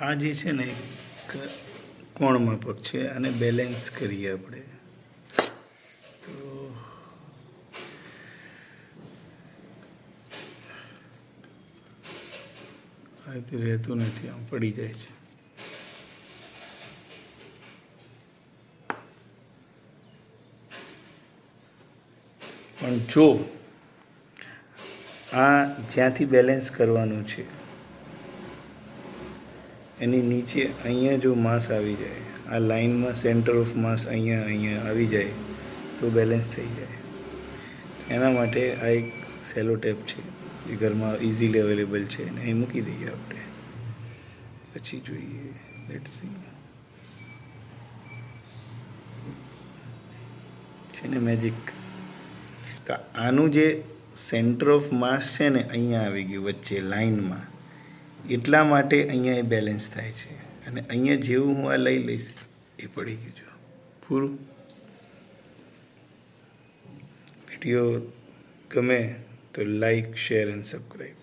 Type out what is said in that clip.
આ જે છે ને એક કોણ માપક છે, આને બેલેન્સ કરીએ આપણે. તો આ રીતે રહેતું નથી, આમ પડી જાય છે. પણ જો આ જ્યાંથી બેલેન્સ કરવાનું છે એની નીચે અહીંયા જો માસ આવી જાય, આ લાઇનમાં સેન્ટર ઓફ માસ અહીંયા આવી જાય તો બેલેન્સ થઈ જાય. એના માટે આ એક સેલો ટેપ છે જે ઘરમાં ઇઝીલી અવેલેબલ છે, અને અહીં મૂકી દઈએ આપણે. પછી જોઈએ, લેટ્સ સી. છે ને મેજિક. તો આનું જે સેન્ટર ઓફ માસ છે ને અહીંયા આવી ગયું વચ્ચે લાઇનમાં, એટલા માટે અહીંયા એ બેલેન્સ થાય છે. અને અહીંયા જેવું હું આ લઈ લઈશ એ પડી ગયું. જો પૂરું. વિડીયો ગમે તો લાઈક, શેર એન્ડ સબસ્ક્રાઈબ.